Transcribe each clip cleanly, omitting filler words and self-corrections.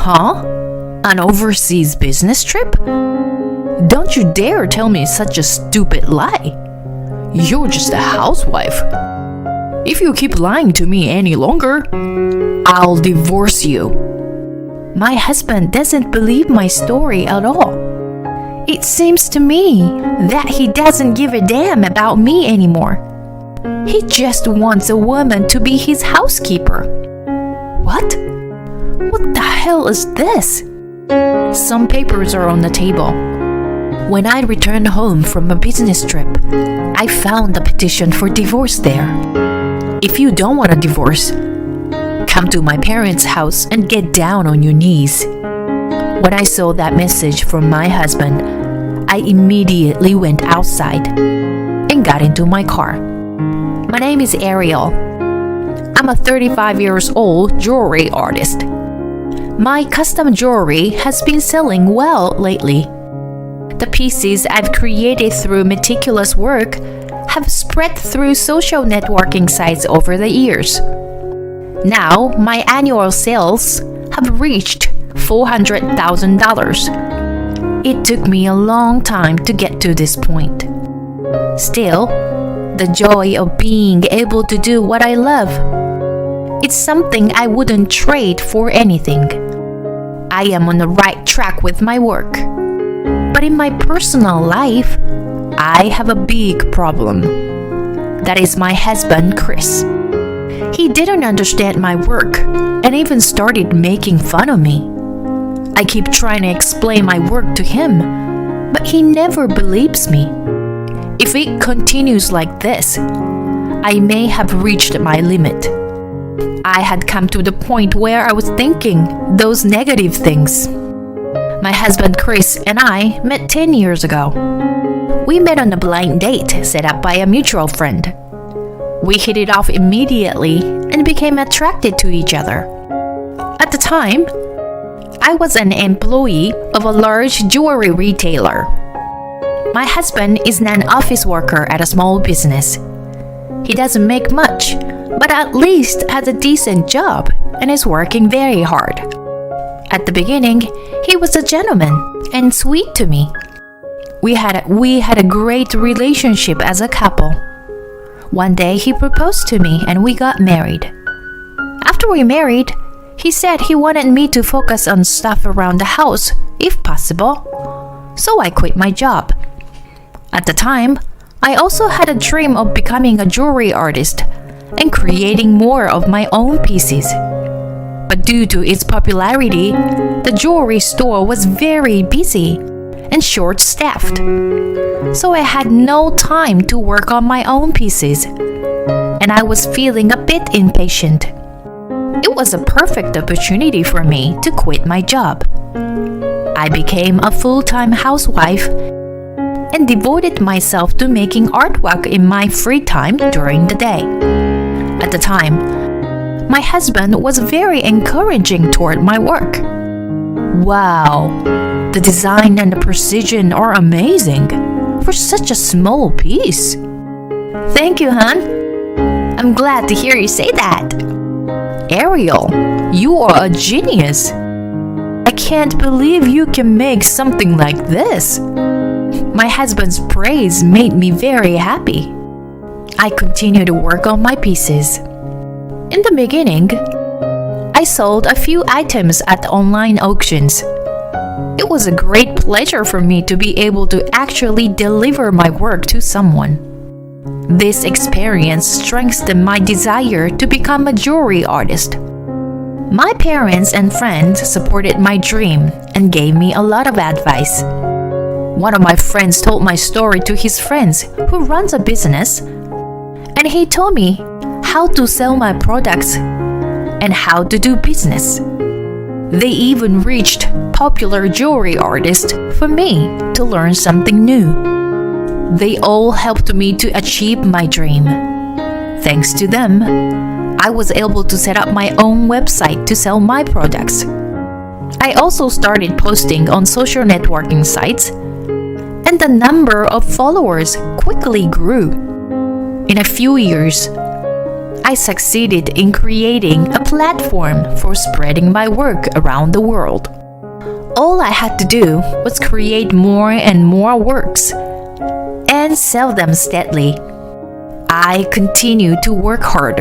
Huh? An overseas business trip? Don't you dare tell me such a stupid lie. You're just a housewife. If you keep lying to me any longer, I'll divorce you. My husband doesn't believe my story at all. It seems to me that he doesn't give a damn about me anymore. He just wants a woman to be his housekeeper. What? What the hell is this? Some papers are on the table. When I returned home from a business trip, I found a petition for divorce there. If you don't want a divorce, come to my parents' house and get down on your knees. When I saw that message from my husband, I immediately went outside and got into my car. My name is Ariel. I'm a 35 years old jewelry artist. My custom jewelry has been selling well lately. The pieces I've created through meticulous work have spread through social networking sites over the years. Now, my annual sales have reached $400,000. It took me a long time to get to this point. Still, the joy of being able to do what I love, it's something I wouldn't trade for anything. I am on the right track with my work. But in my personal life, I have a big problem. That is my husband, Chris. He didn't understand my work and even started making fun of me. I keep trying to explain my work to him, but he never believes me. If it continues like this, I may have reached my limit. I had come to the point where I was thinking those negative things. My husband Chris and I met 10 years ago. We met on a blind date set up by a mutual friend. We hit it off immediately and became attracted to each other. At the time, I was an employee of a large jewelry retailer. My husband is an office worker at a small business. He doesn't make much, but at least has a decent job and is working very hard. At the beginning, he was a gentleman and sweet to me. We had a great relationship as a couple. One day he proposed to me and we got married. After we married, he said he wanted me to focus on stuff around the house, if possible. So I quit my job. At the time, I also had a dream of becoming a jewelry artist and creating more of my own pieces. But due to its popularity, the jewelry store was very busy and short-staffed. So I had no time to work on my own pieces, and I was feeling a bit impatient. It was a perfect opportunity for me to quit my job. I became a full-time housewife and devoted myself to making artwork in my free time during the day. At the time, my husband was very encouraging toward my work. Wow, the design and the precision are amazing for such a small piece. Thank you, hon. I'm glad to hear you say that. Ariel, you are a genius. I can't believe you can make something like this. My husband's praise made me very happy. I continued to work on my pieces. In the beginning, I sold a few items at online auctions. It was a great pleasure for me to be able to actually deliver my work to someone. This experience strengthened my desire to become a jewelry artist. My parents and friends supported my dream and gave me a lot of advice. One of my friends told my story to his friends who runs a business, and he told me how to sell my products and how to do business. They even reached popular jewelry artists for me to learn something new. They all helped me to achieve my dream. Thanks to them, I was able to set up my own website to sell my products. I also started posting on social networking sites, and the number of followers quickly grew. In a few years, I I succeeded in creating a platform for spreading my work around the world. All I had to do was create more and more works and sell them steadily. I continued to work hard.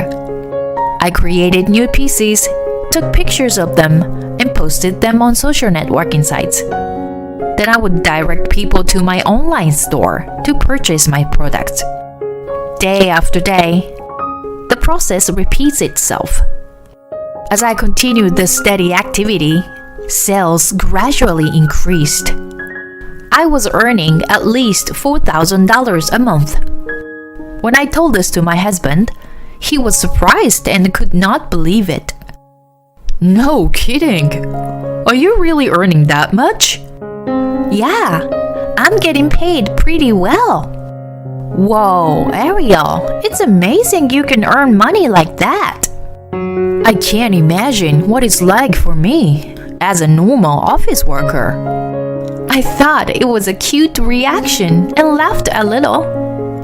I created new pieces, took pictures of them, and posted them on social networking sites. Then I would direct people to my online store to purchase my products. Day after day, the process repeats itself. As I continued this steady activity, sales gradually increased. I was earning at least $4,000 a month. When I told this to my husband, he was surprised and could not believe it. No kidding! Are you really earning that much? Yeah, I'm getting paid pretty well. Whoa, Ariel, it's amazing you can earn money like that. I can't imagine what it's like for me as a normal office worker. I thought it was a cute reaction and laughed a little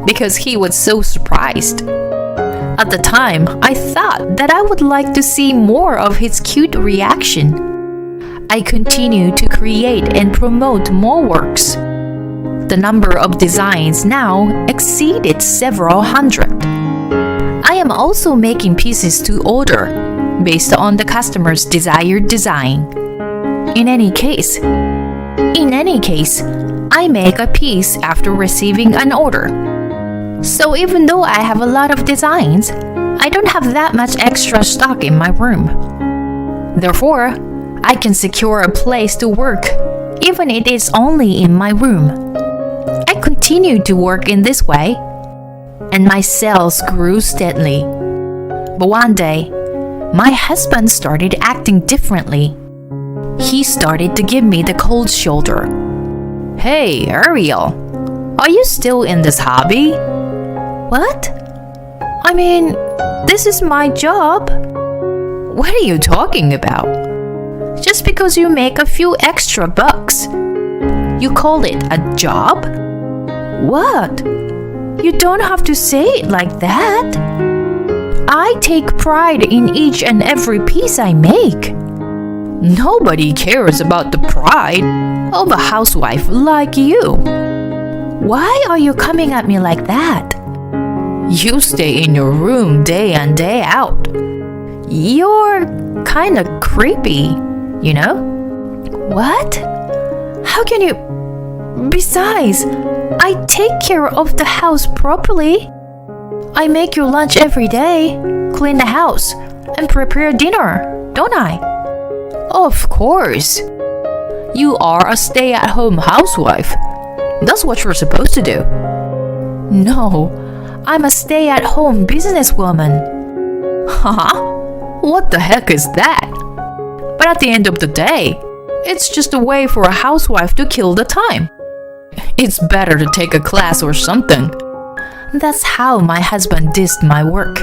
because he was so surprised. At the time, I thought that I would like to see more of his cute reaction. I continued to create and promote more works. The number of designs now exceeded several hundred. I am also making pieces to order based on the customer's desired design. In any case, I make a piece after receiving an order. So even though I have a lot of designs, I don't have that much extra stock in my room. Therefore, I can secure a place to work, even if it is only in my room. I continued to work in this way, and my sales grew steadily. But one day, my husband started acting differently. He started to give me the cold shoulder. Hey, Ariel, are you still in this hobby? What? I mean, this is my job. What are you talking about? Just because you make a few extra bucks, you call it a job? What? You don't have to say it like that. I take pride in each and every piece I make. Nobody cares about the pride of a housewife like you. Why are you coming at me like that? You stay in your room day in day out. You're kind of creepy, you know? What? How can you? Besides, I take care of the house properly. I make your lunch every day, clean the house, and prepare dinner, don't I? Of course. You are a stay-at-home housewife. That's what you're supposed to do. No, I'm a stay-at-home businesswoman. Huh? What the heck is that? But at the end of the day, it's just a way for a housewife to kill the time. It's better to take a class or something. That's how my husband dissed my work.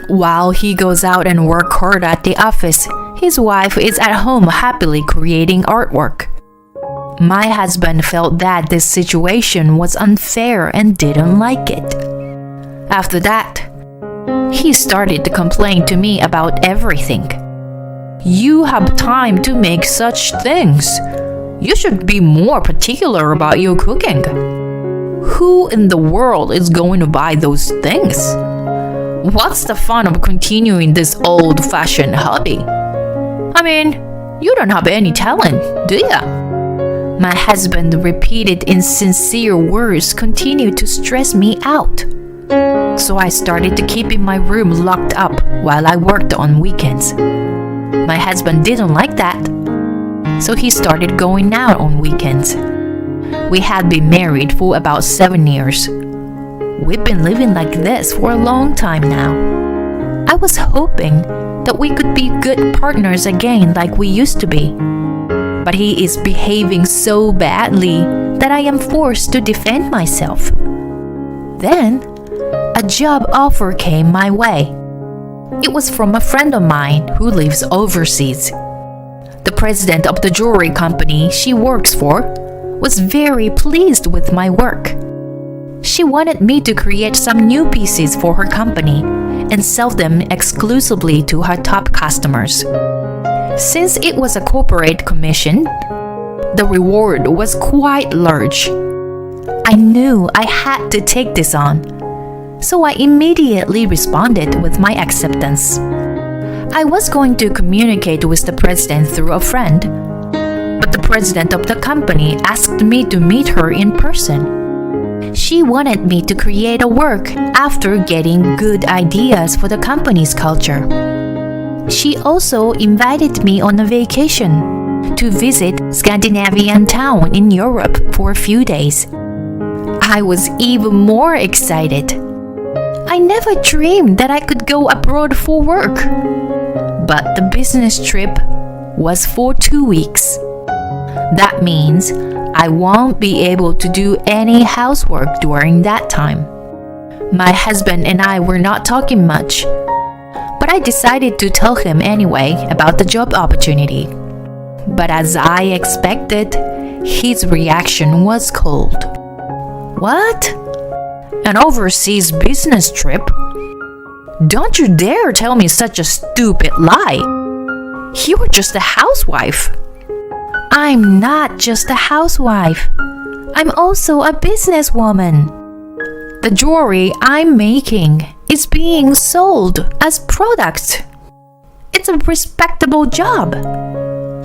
While he goes out and works hard at the office, his wife is at home happily creating artwork. My husband felt that this situation was unfair and didn't like it. After that, he started to complain to me about everything. You have time to make such things. You should be more particular about your cooking. Who in the world is going to buy those things? What's the fun of continuing this old-fashioned hobby? I mean, you don't have any talent, do ya? My husband repeated insincere words continued to stress me out. So I started to keep in my room locked up while I worked on weekends. My husband didn't like that, so he started going out on weekends. We had been married for about 7 years. We've been living like this for a long time now. I was hoping that we could be good partners again like we used to be. But he is behaving so badly that I am forced to defend myself. Then, a job offer came my way. It was from a friend of mine who lives overseas. The president of the jewelry company she works for was very pleased with my work. She wanted me to create some new pieces for her company and sell them exclusively to her top customers. Since it was a corporate commission, the reward was quite large. I knew I had to take this on, so I immediately responded with my acceptance. I was going to communicate with the president through a friend, but the president of the company asked me to meet her in person. She wanted me to create a work after getting good ideas for the company's culture. She also invited me on a vacation to visit Scandinavian town in Europe for a few days. I was even more excited. I never dreamed that I could go abroad for work. But the business trip was for 2 weeks. That means I won't be able to do any housework during that time. My husband and I were not talking much, but I decided to tell him anyway about the job opportunity. But as I expected, his reaction was cold. What? An overseas business trip? Don't you dare tell me such a stupid lie. You're just a housewife. I'm not just a housewife. I'm also a businesswoman. The jewelry I'm making is being sold as products. It's a respectable job.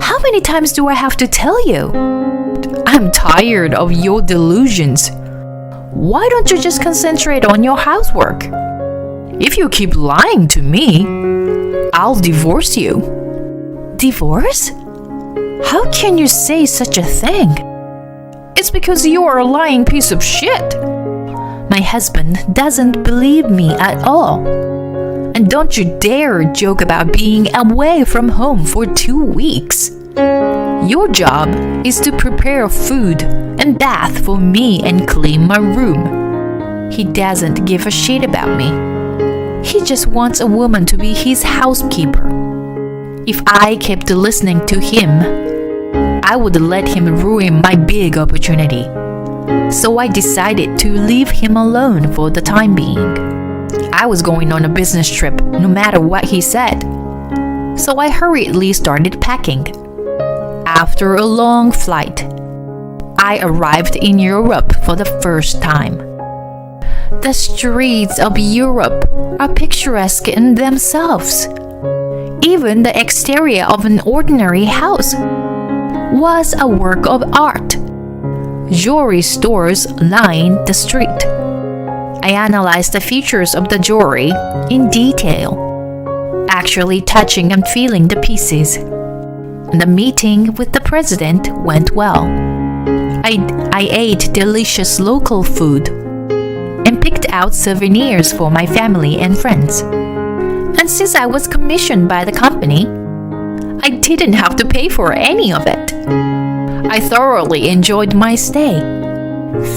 How many times do I have to tell you? I'm tired of your delusions. Why don't you just concentrate on your housework? If you keep lying to me, I'll divorce you. Divorce? How can you say such a thing? It's because you are a lying piece of shit. My husband doesn't believe me at all. And don't you dare joke about being away from home for 2 weeks. Your job is to prepare food and bath for me and clean my room. He doesn't give a shit about me. He just wants a woman to be his housekeeper. If I kept listening to him, I would let him ruin my big opportunity. So I decided to leave him alone for the time being. I was going on a business trip no matter what he said. So I hurriedly started packing. After a long flight, I arrived in Europe for the first time. The streets of Europe are picturesque in themselves. Even the exterior of an ordinary house was a work of art. Jewelry stores lined the street. I analyzed the features of the jewelry in detail, actually touching and feeling the pieces. The meeting with the president went well. I ate delicious local food and picked out souvenirs for my family and friends. And since I was commissioned by the company, I didn't have to pay for any of it. I thoroughly enjoyed my stay,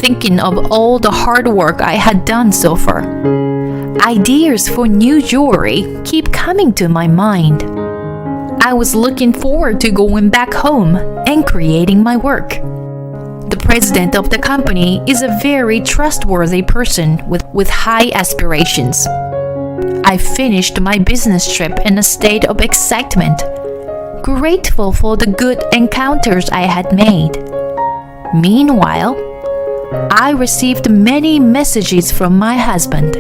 thinking of all the hard work I had done so far. Ideas for new jewelry keep coming to my mind. I was looking forward to going back home and creating my work. The president of the company is a very trustworthy person with high aspirations. I finished my business trip in a state of excitement, grateful for the good encounters I had made. Meanwhile, I received many messages from my husband,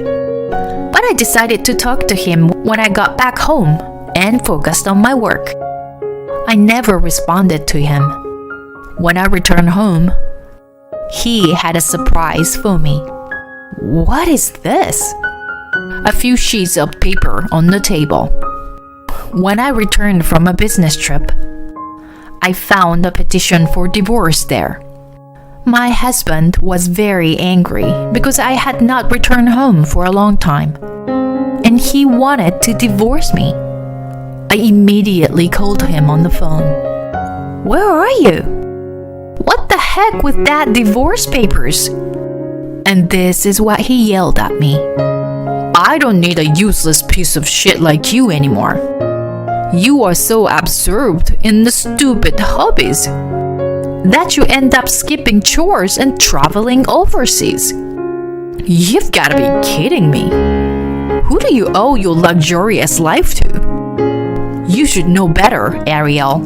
but I decided to talk to him when I got back home and focused on my work. I never responded to him. When I returned home, he had a surprise for me. What is this? A few sheets of paper on the table. When I returned from a business trip, I found a petition for divorce there. My husband was very angry because I had not returned home for a long time, and he wanted to divorce me. I immediately called him on the phone. Where are you? What the heck with that divorce papers? And this is what he yelled at me. I don't need a useless piece of shit like you anymore. You are so absorbed in the stupid hobbies that you end up skipping chores and traveling overseas. You've got to be kidding me. Who do you owe your luxurious life to? You should know better, Ariel.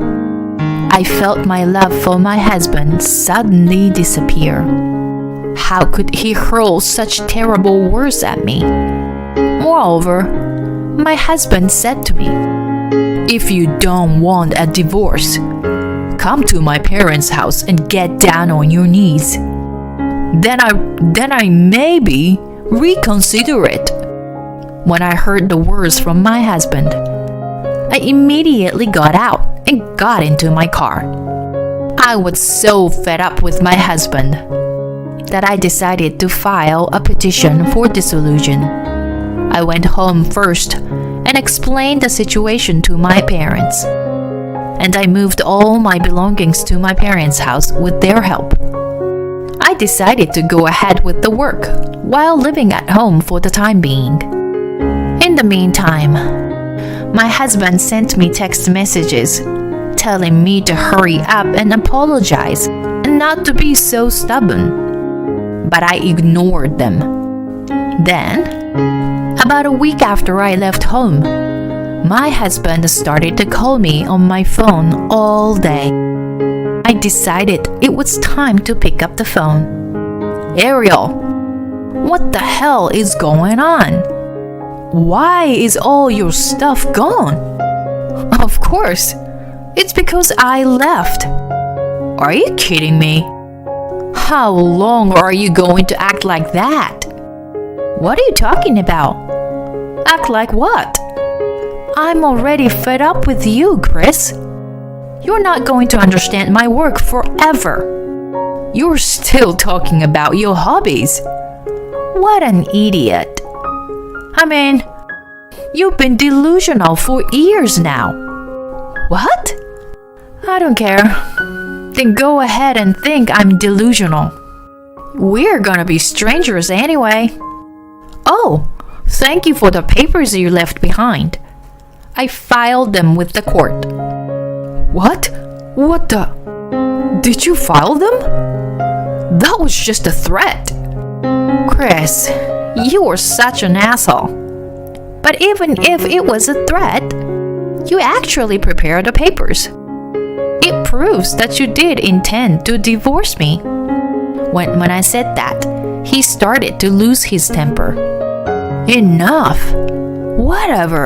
I felt my love for my husband suddenly disappear. How could he hurl such terrible words at me? Moreover, my husband said to me, "If you don't want a divorce, come to my parents' house and get down on your knees. Then I maybe reconsider it." When I heard the words from my husband, I immediately got out and got into my car. I was so fed up with my husband that I decided to file a petition for dissolution. I went home first and explained the situation to my parents. And I moved all my belongings to my parents' house with their help. I decided to go ahead with the work while living at home for the time being. In the meantime, my husband sent me text messages telling me to hurry up and apologize and not to be so stubborn. But I ignored them. Then, about a week after I left home, my husband started to call me on my phone all day. I decided it was time to pick up the phone. "Ariel, what the hell is going on? Why is all your stuff gone?" "Of course, it's because I left." "Are you kidding me? How long are you going to act like that?" "What are you talking about? Act like what?" "I'm already fed up with you, Chris. You're not going to understand my work forever. You're still talking about your hobbies. What an idiot. I mean, you've been delusional for years now." "What?" "I don't care. Then go ahead and think I'm delusional. We're gonna be strangers anyway." "Oh, thank you for the papers you left behind. I filed them with the court." "What? What the? Did you file them? That was just a threat." "Chris, you are such an asshole. But even if it was a threat, you actually prepared the papers. It proves that you did intend to divorce me." When I said that, he started to lose his temper. "Enough. Whatever.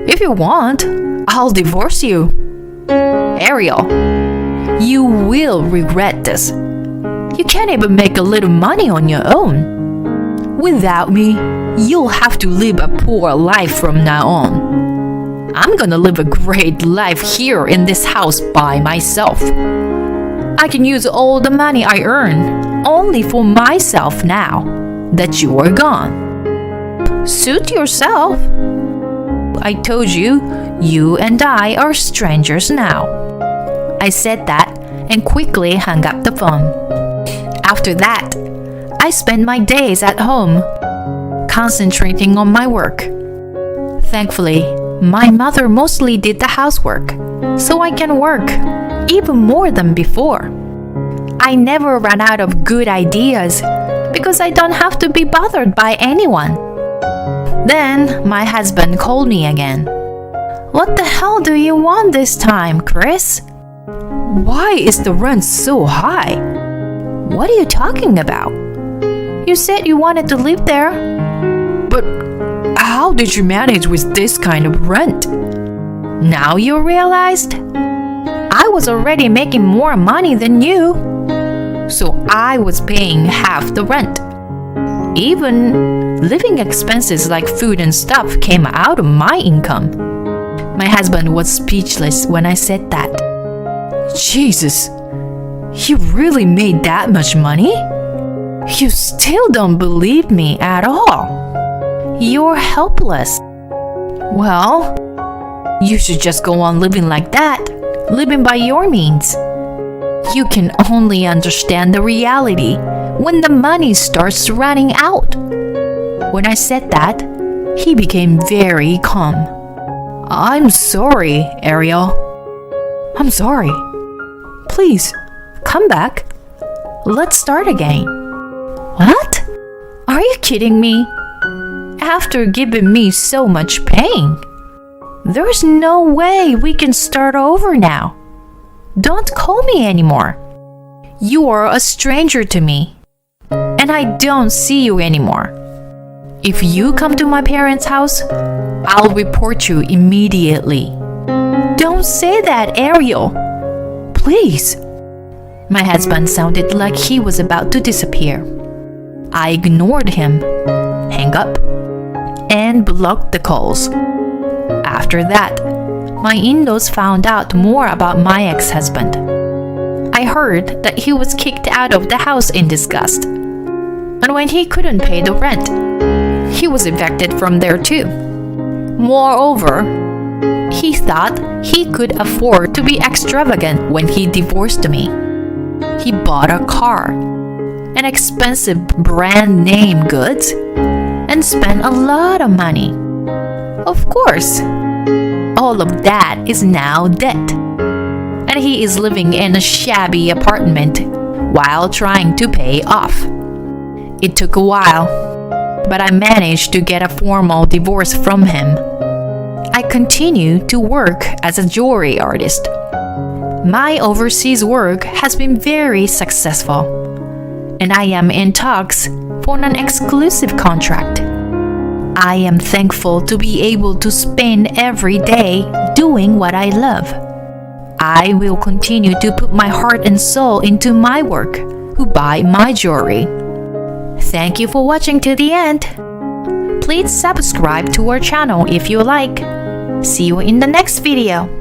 If you want, I'll divorce you." "Ariel, you will regret this. You can't even make a little money on your own. Without me, you'll have to live a poor life from now on. I'm gonna live a great life here in this house by myself. I can use all the money I earn only for myself now that you are gone." "Suit yourself. I told you, you and I are strangers now." I said that and quickly hung up the phone. After that, I spent my days at home, concentrating on my work. Thankfully, my mother mostly did the housework, so I can work even more than before. I never run out of good ideas because I don't have to be bothered by anyone. Then my husband called me again. "What the hell do you want this time, Chris? Why is the rent so high? What are you talking about? You said you wanted to live there. But how did you manage with this kind of rent?" "Now you realized? I was already making more money than you, so I was paying half the rent. Even living expenses like food and stuff came out of my income." My husband was speechless when I said that. "Jesus, you really made that much money? You still don't believe me at all. You're helpless." "Well, you should just go on living like that, living by your means. You can only understand the reality when the money starts running out." When I said that, he became very calm. "I'm sorry, Ariel. I'm sorry. Please, come back. Let's start again." "What? Are you kidding me? after giving me so much pain. There's no way we can start over now. Don't call me anymore. You are a stranger to me, and I don't see you anymore. If you come to my parents' house, I'll report you immediately. Don't say that, Ariel. Please. My husband sounded like he was about to disappear. I ignored him, hung up, and blocked the calls. After that, my in-laws found out more about my ex-husband. I heard that he was kicked out of the house in disgust. And when he couldn't pay the rent, he was evicted from there too. Moreover, he thought he could afford to be extravagant when he divorced me. He bought a car, an expensive brand name goods, and spent a lot of money. Of course, all of that is now debt, and he is living in a shabby apartment while trying to pay off. It took a while, but I managed to get a formal divorce from him. I continue to work as a jewelry artist. My overseas work has been very successful, and I am in talks for an exclusive contract. I am thankful to be able to spend every day doing what I love. I will continue to put my heart and soul into my work, who buy my jewelry. Thank you for watching to the end. Please subscribe to our channel if you like. See you in the next video.